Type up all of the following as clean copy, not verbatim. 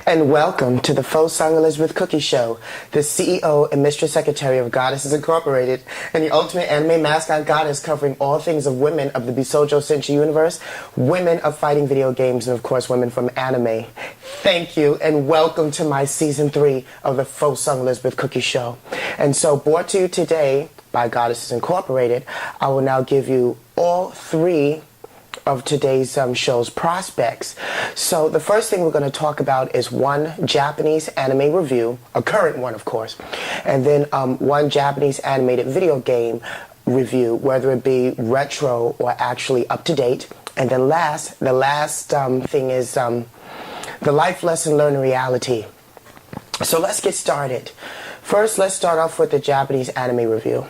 And welcome to the Faux Song Elizabeth Cookye Show, the CEO and Mistress Secretary of Goddesses Incorporated, and the ultimate anime mascot goddess covering all things of women of the Bishoujo Senshi universe, women of fighting video games, and of course women from anime. Thank you, and welcome to my Season 3 of the Faux Song Elizabeth Cookye Show. And so, brought to you today by Goddesses Incorporated, I will now give you all three of today's show's prospects. So the first thing we're going to talk about is one Japanese anime review, a current one of course, and then one Japanese animated video game review, whether it be retro or actually up to date. And then the last thing is the life lesson learned in reality. So let's get started. First, let's start off with the Japanese anime review.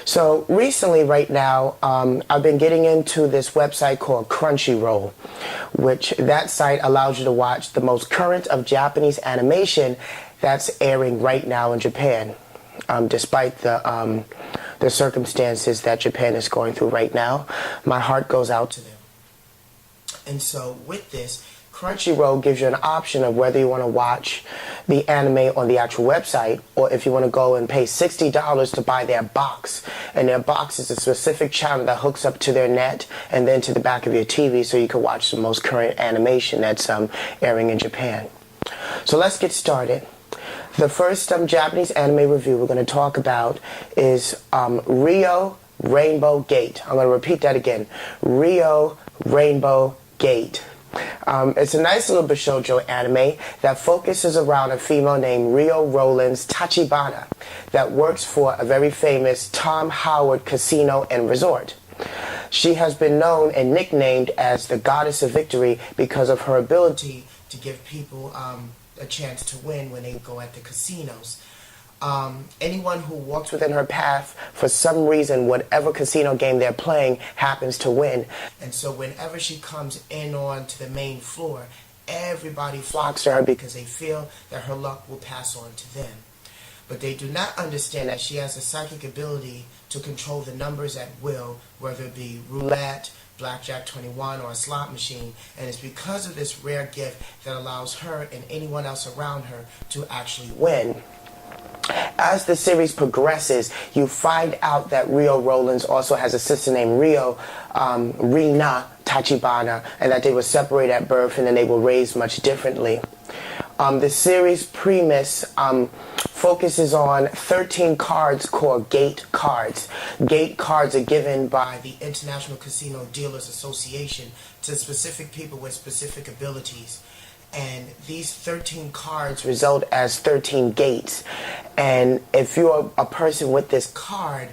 So recently, right now, I've been getting into this website called Crunchyroll, which that site allows you to watch the most current of Japanese animation that's airing right now in Japan, despite the circumstances that Japan is going through right now. My heart goes out to them. And so with this, Crunchyroll gives you an option of whether you want to watch the anime on the actual website or if you want to go and pay $60 to buy their box. And their box is a specific channel that hooks up to their net and then to the back of your TV so you can watch the most current animation that's airing in Japan. So let's get started. The first Japanese anime review we're going to talk about is Rio Rainbow Gate. I'm going to repeat that again. Rio Rainbow Gate. It's a nice little Bishoujo anime that focuses around a female named Rio Rollins Tachibana that works for a very famous Tom Howard casino and resort. She has been known and nicknamed as the Goddess of Victory because of her ability to give people a chance to win when they go at the casinos. Anyone who walks within her path, for some reason, whatever casino game they're playing happens to win. And so whenever she comes in on to the main floor, everybody flocks to her because they feel that her luck will pass on to them. But they do not understand that she has a psychic ability to control the numbers at will, whether it be roulette, blackjack 21, or a slot machine. And it's because of this rare gift that allows her and anyone else around her to actually win. As the series progresses, you find out that Rio Rollins also has a sister named Rina Tachibana, and that they were separated at birth and then they were raised much differently. The series premise focuses on 13 cards called gate cards. Gate cards are given by the International Casino Dealers Association to specific people with specific abilities. And these 13 cards result as 13 gates. And if you're a person with this card,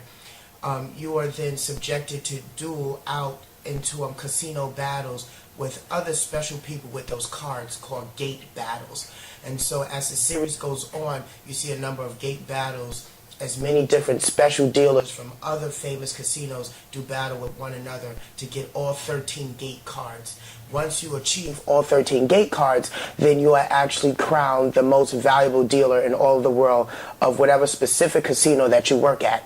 you are then subjected to duel out into casino battles with other special people with those cards called gate battles. And so as the series goes on, you see a number of gate battles as many different special dealers from other famous casinos do battle with one another to get all 13 gate cards. Once you achieve all 13 gate cards, then you are actually crowned the most valuable dealer in all of the world of whatever specific casino that you work at.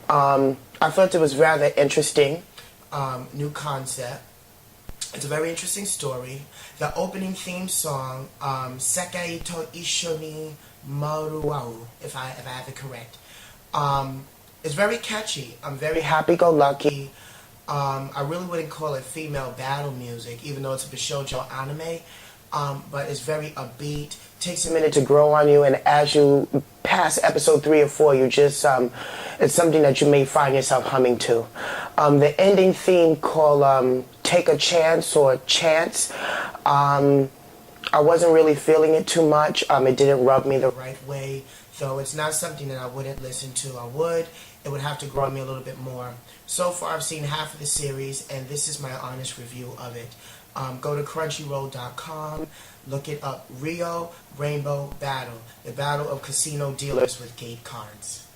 I thought it was rather interesting, new concept. It's a very interesting story. The opening theme song, Sekai to Isho ni Maruau, if I have it correct, is very catchy. I'm very happy-go-lucky. I really wouldn't call it female battle music, even though it's a Bishoujo anime, but it's very upbeat. Takes a minute to grow on you, and as you pass episode 3 or 4, you just, it's something that you may find yourself humming to. The ending theme called Take a Chance or Chance, I wasn't really feeling it too much. It didn't rub me the right way, though it's not something that I wouldn't listen to. It would have to grow on me a little bit more. So far, I've seen half of the series, and this is my honest review of it. Go to crunchyroll.com, look it up, Rio Rainbow Battle, the battle of casino dealers with gate cards.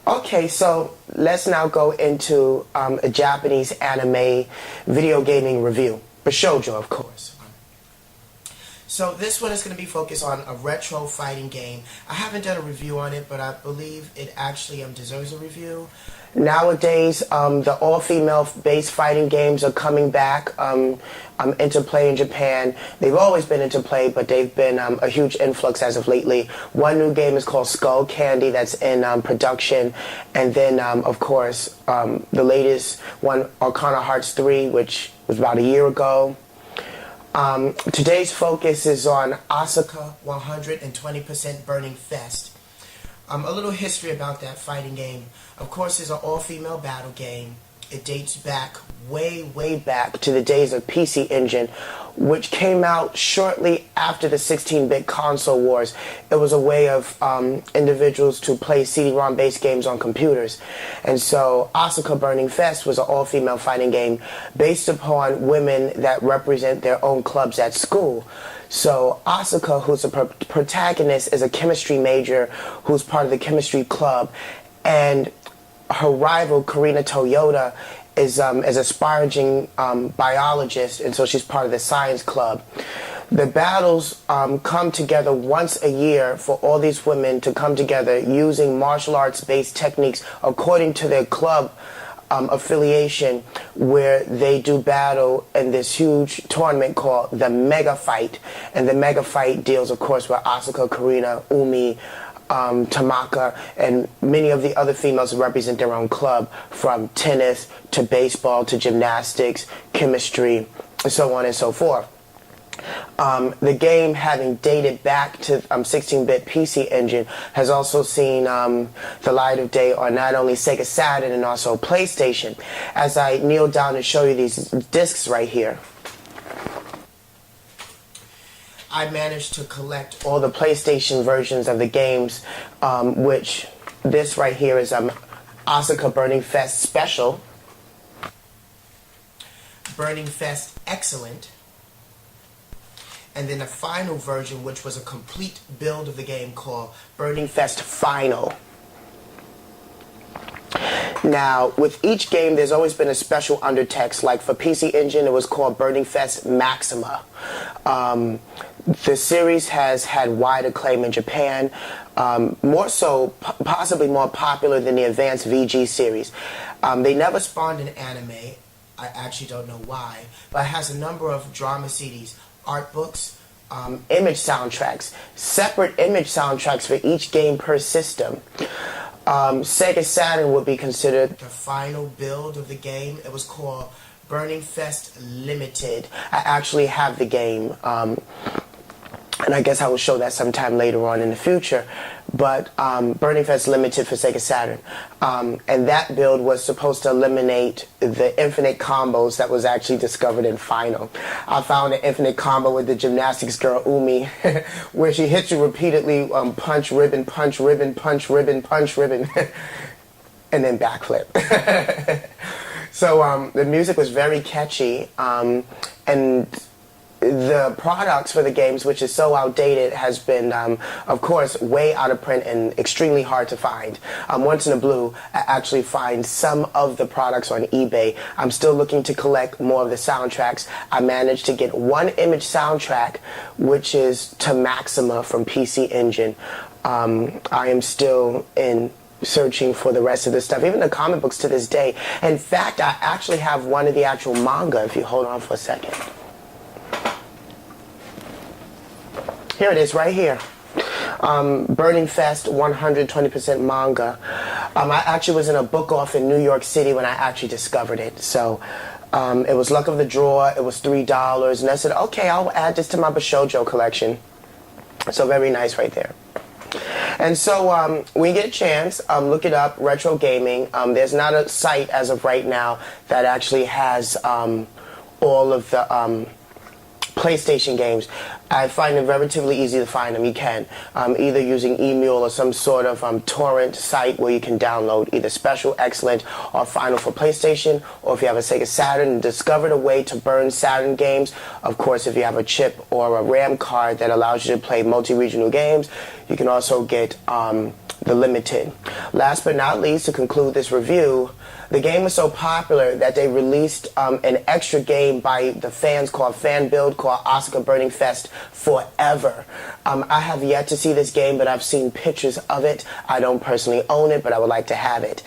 Okay, so let's now go into a Japanese anime video gaming review. Bishoujo, of course. So this one is going to be focused on a retro fighting game. I haven't done a review on it, but I believe it actually deserves a review. Nowadays, the all-female based fighting games are coming back into play in Japan. They've always been into play, but they've been a huge influx as of lately. One new game is called Skull Candy that's in production. And then, of course, the latest one, Arcana Hearts 3, which was about a year ago. Today's focus is on Asuka 120% Burning Fest. A little history about that fighting game. Of course, it's an all-female battle game. It dates back way back to the days of PC Engine, which came out shortly after the 16-bit console wars. It was a way of individuals to play CD-ROM based games on computers. And so Asuka Burning Fest was an all-female fighting game based upon women that represent their own clubs at school. So Asuka, who's the protagonist, is a chemistry major who's part of the chemistry club, and her rival, Karina Toyota, is aspiring biologist, and so she's part of the science club. The battles come together once a year for all these women to come together using martial arts-based techniques according to their club affiliation, where they do battle in this huge tournament called the Mega Fight. And the Mega Fight deals, of course, with Asuka, Karina, Umi, Tamaka, and many of the other females who represent their own club, from tennis to baseball to gymnastics, chemistry, and so on and so forth. The game, having dated back to 16-bit PC Engine, has also seen the light of day on not only Sega Saturn and also PlayStation. As I kneel down and show you these discs right here, I managed to collect all the PlayStation versions of the games, which this right here is Asuka Burning Fest Special, Burning Fest Excellent, and then a final version, which was a complete build of the game called Burning Fest Final. Now, with each game, there's always been a special undertext. Like for PC Engine, it was called Burning Fest Maxima. The series has had wide acclaim in Japan, more so, possibly more popular than the Advanced VG series. They never spawned an anime. I actually don't know why, but it has a number of drama CDs, art books, image soundtracks, separate image soundtracks for each game per system. Sega Saturn would be considered the final build of the game. It was called Burning Fest Limited. I actually have the game, and I guess I will show that sometime later on in the future. But Burning Fest Limited for Sega Saturn. And that build was supposed to eliminate the infinite combos that was actually discovered in Final. I found an infinite combo with the gymnastics girl Umi, where she hits you repeatedly, punch, ribbon, punch, ribbon, punch, ribbon, punch, ribbon, and then backflip. So the music was very catchy, and the products for the games, which is so outdated, has been, of course, way out of print and extremely hard to find. Once in a blue, I actually find some of the products on eBay. I'm still looking to collect more of the soundtracks. I managed to get one image soundtrack, which is to Maxima from PC Engine. I am still searching for the rest of the stuff, even the comic books to this day. In fact, I actually have one of the actual manga, if you hold on for a second. Here it is, right here. Burning Fest 120% manga. I actually was in a book off in New York City when I actually discovered it. So it was luck of the draw. It was $3. And I said, okay, I'll add this to my Bishoujo collection. So very nice right there. And so when you get a chance, look it up, retro gaming. There's not a site as of right now that actually has all of the PlayStation games. I find it relatively easy to find them. You can, either using Emule or some sort of torrent site where you can download either Special, Excellent, or Final for PlayStation, or if you have a Sega Saturn and discovered a way to burn Saturn games. Of course, if you have a chip or a RAM card that allows you to play multi-regional games, you can also get the Limited. Last but not least, to conclude this review, the game was so popular that they released an extra game by the fans called Fan Build called Asuka Burning Fest Forever. I have yet to see this game, but I've seen pictures of it. I don't personally own it, but I would like to have it.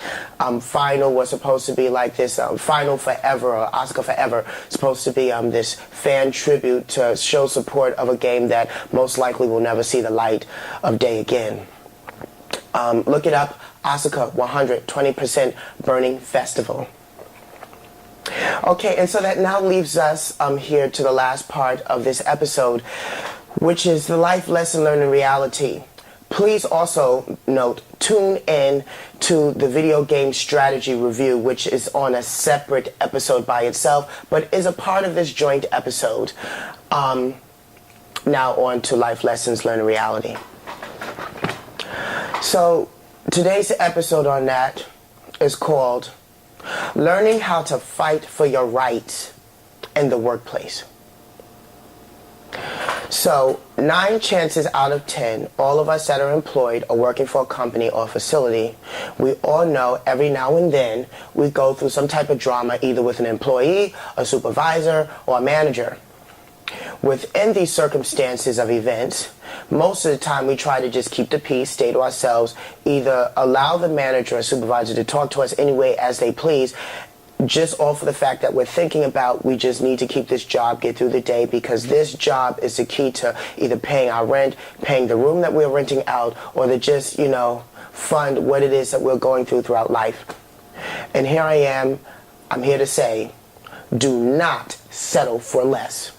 Final was supposed to be like this, Final Forever or Asuka Forever, supposed to be this fan tribute to show support of a game that most likely will never see the light of day again. Look it up, Asuka 120% Burning Festival. Okay, and so that now leaves us here to the last part of this episode, which is the life lesson learned in reality. Please also note, tune in to the video game strategy review, which is on a separate episode by itself, but is a part of this joint episode. Now on to life lessons learned in reality. So today's episode on that is called Learning How to Fight for Your Rights in the Workplace. So 9 chances out of 10, all of us that are employed or working for a company or facility, we all know every now and then we go through some type of drama either with an employee, a supervisor, or a manager. Within these circumstances of events, most of the time we try to just keep the peace, stay to ourselves, either allow the manager or supervisor to talk to us any way as they please, just off of the fact that we're thinking about we just need to keep this job, get through the day, because this job is the key to either paying our rent, paying the room that we're renting out, or to just, fund what it is that we're going throughout life. And here I am, I'm here to say, do not settle for less.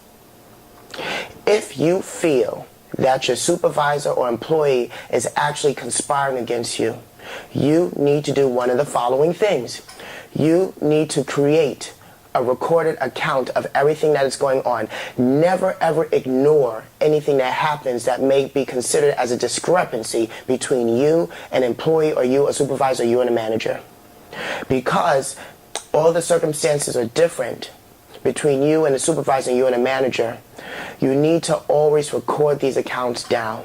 If you feel that your supervisor or employee is actually conspiring against you, you need to do one of the following things. You need to create a recorded account of everything that is going on. Never ever ignore anything that happens that may be considered as a discrepancy between you, an employee, or you, a supervisor, or you and a manager. Because all the circumstances are different between you and a supervisor and you and a manager, you need to always record these accounts down.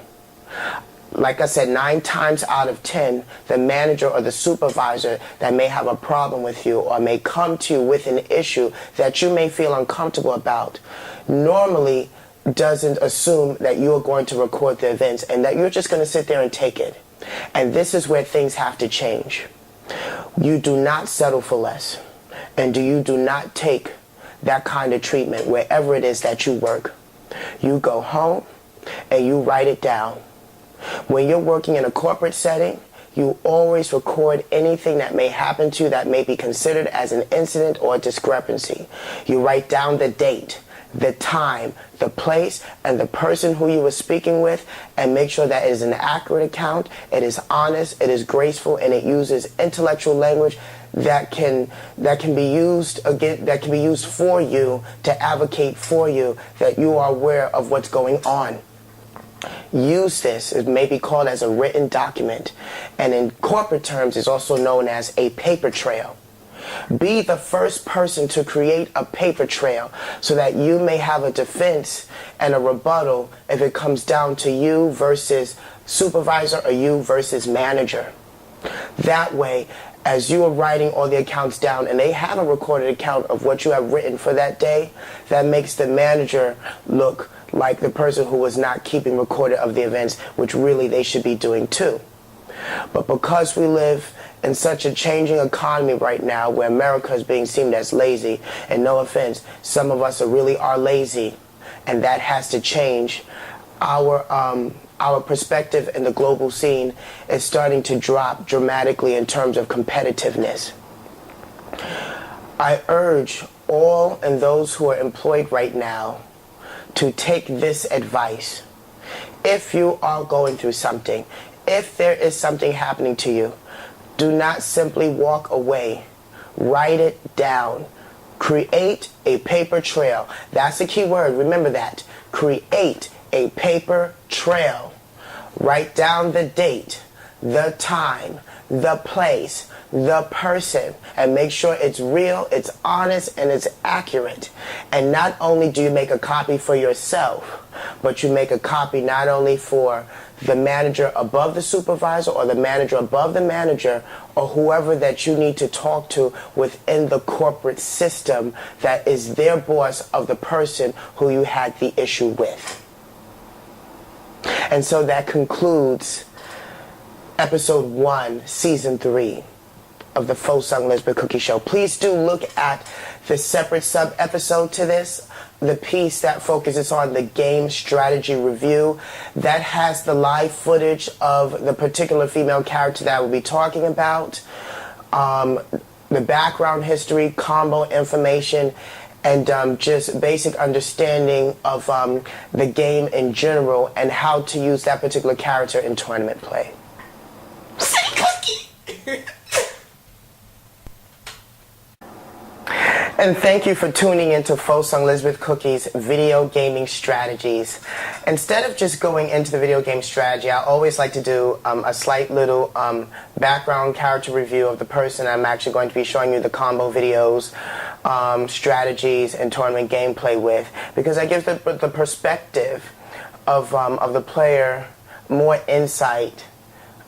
Like I said, 9 times out of 10, the manager or the supervisor that may have a problem with you or may come to you with an issue that you may feel uncomfortable about normally doesn't assume that you are going to record the events and that you're just going to sit there and take it. And this is where things have to change. You do not settle for less. And you do not take that kind of treatment wherever it is that you work. You go home and you write it down. When you're working in a corporate setting, you always record anything that may happen to you that may be considered as an incident or a discrepancy. You write down the date, the time, the place, and the person who you were speaking with, and make sure that it is an accurate account, it is honest, it is graceful, and it uses intellectual language that can be used for you, to advocate for you, that you are aware of what's going on. Use this. It may be called as a written document, and in corporate terms is also known as a paper trail. Be the first person to create a paper trail so that you may have a defense and a rebuttal if it comes down to you versus supervisor or you versus manager. That way, as you are writing all the accounts down and they have a recorded account of what you have written for that day, that makes the manager look like the person who was not keeping recorded of the events, which really they should be doing too. But because we live in such a changing economy right now where America is being seen as lazy, and no offense, some of us really are lazy, and that has to change. Our perspective in the global scene is starting to drop dramatically in terms of competitiveness. I urge all and those who are employed right now to take this advice. If you are going through something, if there is something happening to you, do not simply walk away. Write it down. Create a paper trail. That's the key word. Remember that. Create a paper trail. Write down the date, the time, the place, the person, and make sure it's real, it's honest, and it's accurate. And not only do you make a copy for yourself, but you make a copy not only for the manager above the supervisor or the manager above the manager or whoever that you need to talk to within the corporate system that is their boss of the person who you had the issue with. And so that concludes episode 1, season 3 of the Faux Sung Lesbian Cookie Show. Please do look at the separate sub-episode to this, the piece that focuses on the game strategy review. That has the live footage of the particular female character that we'll be talking about, the background history, combo information, and just basic understanding of the game in general and how to use that particular character in tournament play. Say Cookie! And thank you for tuning into Faux Sung Elizabeth Cookie's video gaming strategies. Instead of just going into the video game strategy, I always like to do a slight little background character review of the person I'm actually going to be showing you the combo videos, strategies, and tournament gameplay with, because I give the perspective of the player more insight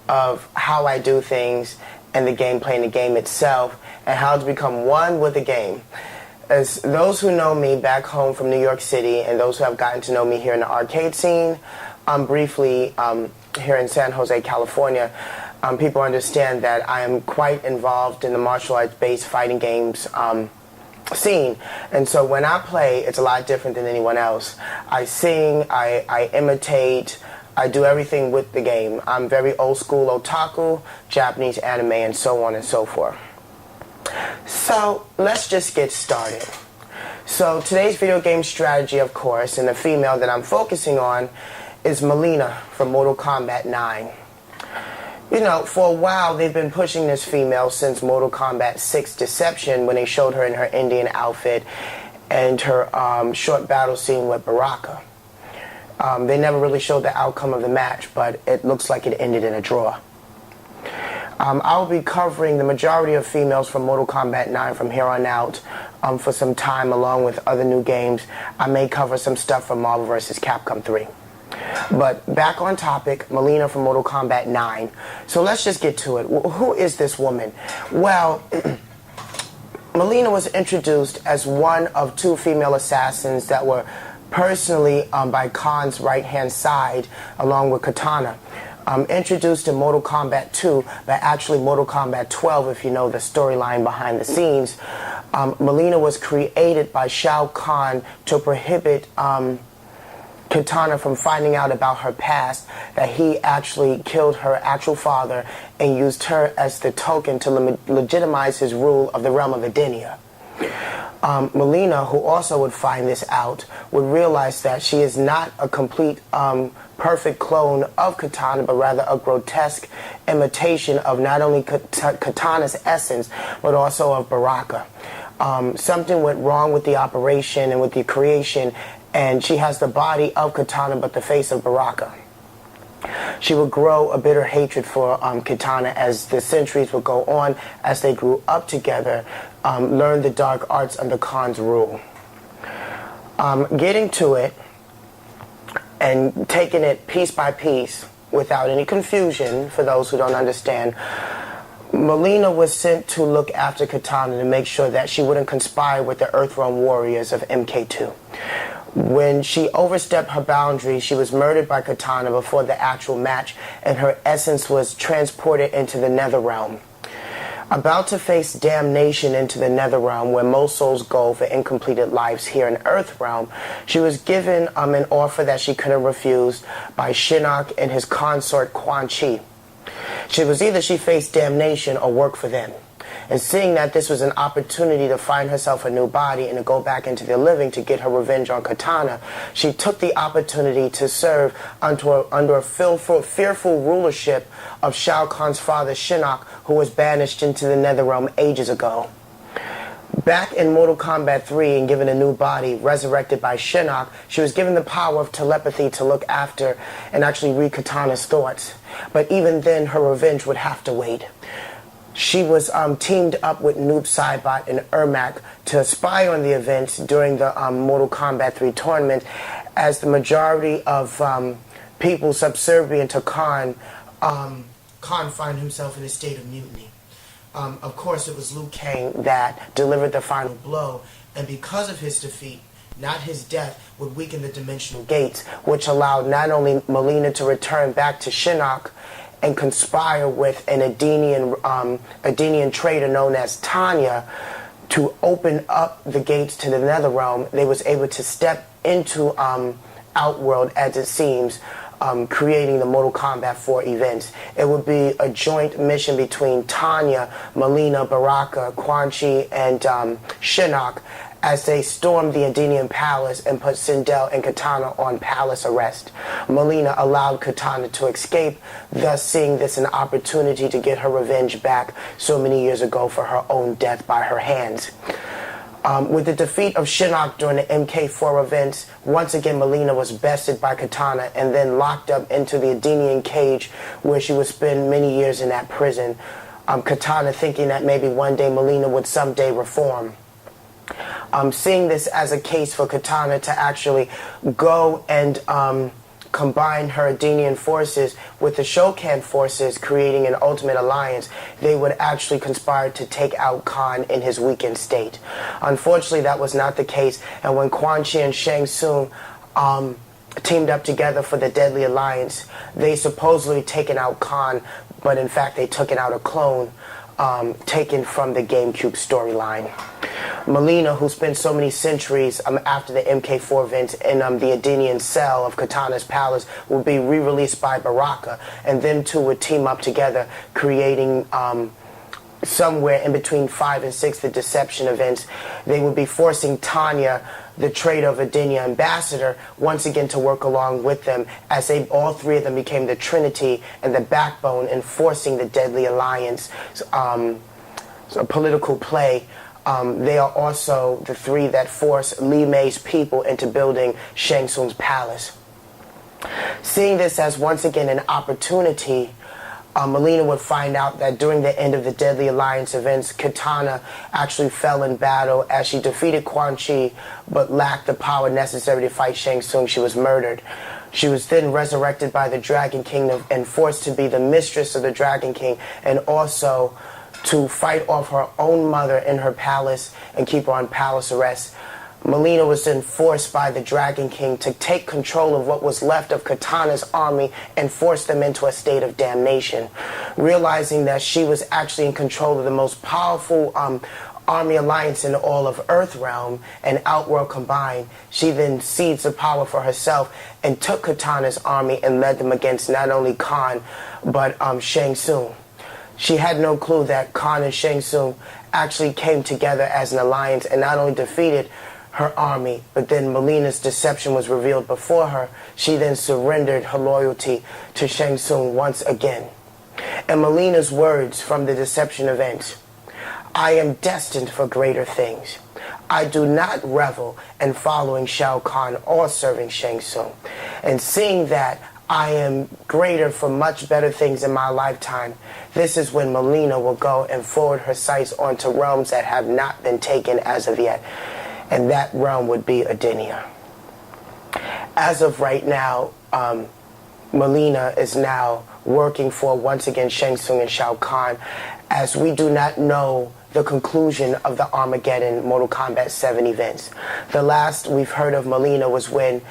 of how I do things and the gameplay and the game itself, and how to become one with the game. As those who know me back home from New York City, and those who have gotten to know me here in the arcade scene, briefly here in San Jose, California, people understand that I am quite involved in the martial arts-based fighting games scene. And so when I play, it's a lot different than anyone else. I sing, I imitate, I do everything with the game. I'm very old school otaku, Japanese anime, and so on and so forth. So let's just get started. So today's video game strategy, of course, and the female that I'm focusing on is Mileena from Mortal Kombat 9. You know, for a while they've been pushing this female since Mortal Kombat 6 Deception, when they showed her in her Indian outfit and her short battle scene with Baraka. They never really showed the outcome of the match, but it looks like it ended in a draw. I'll be covering the majority of females from Mortal Kombat 9 from here on out for some time, along with other new games. I may cover some stuff from Marvel vs. Capcom 3. But back on topic, Mileena from Mortal Kombat 9. So let's just get to it. Who is this woman? Well, Mileena was introduced as one of 2 female assassins that were personally by Khan's right-hand side, along with Katana. Introduced in Mortal Kombat 2, but actually Mortal Kombat 12, if you know the storyline behind the scenes. Mileena was created by Shao Kahn to prohibit Katana from finding out about her past, that he actually killed her actual father and used her as the token to legitimize his rule of the realm of Edenia. Mileena, who also would find this out, would realize that she is not a complete perfect clone of Katana, but rather a grotesque imitation of not only Katana's essence, but also of Baraka. Something went wrong with the operation and with the creation, and she has the body of Katana but the face of Baraka. She would grow a bitter hatred for Katana as the centuries would go on, as they grew up together, learned the dark arts under Khan's rule. Getting to it and taking it piece by piece without any confusion for those who don't understand, Mileena was sent to look after Katana to make sure that she wouldn't conspire with the Earthrealm warriors of MK2. When she overstepped her boundaries, she was murdered by Katana before the actual match, and her essence was transported into the Netherrealm. About to face damnation into the Netherrealm, where most souls go for incompleted lives here in Earthrealm, she was given an offer that she couldn't refuse by Shinnok and his consort Quan Chi. She faced damnation or work for them. And seeing that this was an opportunity to find herself a new body and to go back into the living to get her revenge on Katana, she took the opportunity to serve under a fearful rulership of Shao Kahn's father Shinnok, who was banished into the Netherrealm ages ago. Back in Mortal Kombat 3 and given a new body, resurrected by Shinnok, she was given the power of telepathy to look after and actually read Katana's thoughts. But even then, her revenge would have to wait. She was teamed up with Noob Saibot and Ermac to spy on the events during the Mortal Kombat 3 tournament, as the majority of people subservient to Khan, Khan found himself in a state of mutiny. Of course, it was Liu Kang that delivered the final blow, and because of his defeat, not his death, would weaken the dimensional gates, which allowed not only Mileena to return back to Shinnok and conspire with an Edenian traitor known as Tanya to open up the gates to the Netherrealm. They was able to step into Outworld, as it seems, creating the Mortal Kombat 4 events. It would be a joint mission between Tanya, Mileena, Baraka, Quan Chi, and Shinnok as they stormed the Edenian Palace and put Sindel and Katana on palace arrest. Mileena allowed Katana to escape, thus seeing this an opportunity to get her revenge back so many years ago for her own death by her hands. With the defeat of Shinnok during the MK4 events, once again Mileena was bested by Katana and then locked up into the Edenian cage, where she would spend many years in that prison. Katana thinking that maybe one day Mileena would someday reform. Seeing this as a case for Katana to actually go and combine her Edenian forces with the Shokan forces, creating an ultimate alliance, they would actually conspire to take out Khan in his weakened state. Unfortunately, that was not the case, and when Quan Chi and Shang Tsung teamed up together for the Deadly Alliance, they supposedly taken out Khan, but in fact they took out a clone taken from the GameCube storyline. Mileena, who spent so many centuries after the MK4 events in the Edenian cell of Katana's palace, will be re-released by Baraka, and them two would team up together, creating somewhere in between 5 and 6 the Deception events. They would be forcing Tanya, the traitor of Edenia ambassador, once again to work along with them, as they all three of them became the Trinity and the backbone in forcing the Deadly Alliance. So political play. They are also the three that forced Li Mei's people into building Shang Tsung's palace. Seeing this as once again an opportunity, Mileena would find out that during the end of the Deadly Alliance events, Katana actually fell in battle as she defeated Quan Chi but lacked the power necessary to fight Shang Tsung. She was murdered. She was then resurrected by the Dragon King and forced to be the mistress of the Dragon King, and also to fight off her own mother in her palace and keep her on palace arrest. Mileena was then forced by the Dragon King to take control of what was left of Katana's army and force them into a state of damnation. Realizing that she was actually in control of the most powerful army alliance in all of Earthrealm and Outworld combined, she then seized the power for herself and took Katana's army and led them against not only Khan but Shang Tsung. She had no clue that Khan and Shang Tsung actually came together as an alliance and not only defeated her army, but then Mileena's deception was revealed before her. She then surrendered her loyalty to Shang Tsung once again. And Mileena's words from the deception event: "I am destined for greater things. I do not revel in following Shao Kahn or serving Shang Tsung. And seeing that I am greater for much better things in my lifetime, this is when Mileena will go and forward her sights onto realms that have not been taken as of yet. And that realm would be Edenia." As of right now, Mileena is now working for, once again, Shang Tsung and Shao Kahn, as we do not know the conclusion of the Armageddon Mortal Kombat 7 events. The last we've heard of Mileena was when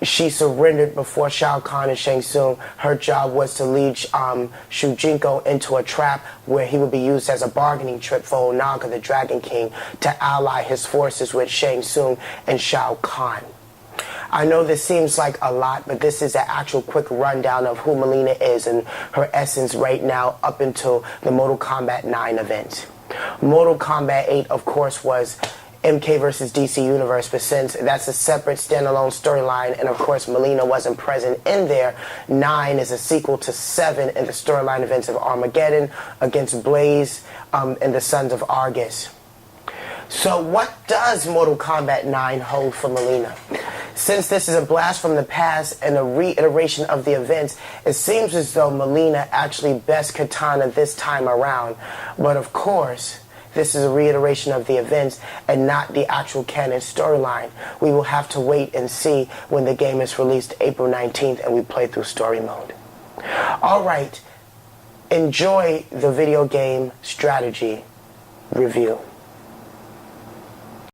she surrendered before Shao Kahn and Shang Tsung. Her job was to lead Shujinko into a trap where he would be used as a bargaining chip for Onaga, the Dragon King, to ally his forces with Shang Tsung and Shao Kahn. I know this seems like a lot, but this is an actual quick rundown of who Mileena is and her essence right now up until the Mortal Kombat 9 event. Mortal Kombat 8, of course, was MK versus DC Universe, but since that's a separate standalone storyline, and of course Mileena wasn't present in there, 9 is a sequel to 7 in the storyline events of Armageddon against Blaze and the Sons of Argus. So what does Mortal Kombat 9 hold for Mileena? Since this is a blast from the past and a reiteration of the events, it seems as though Mileena actually best Katana this time around. But of course, this is a reiteration of the events and not the actual canon storyline. We will have to wait and see when the game is released April 19th and we play through story mode. Alright, enjoy the video game strategy review.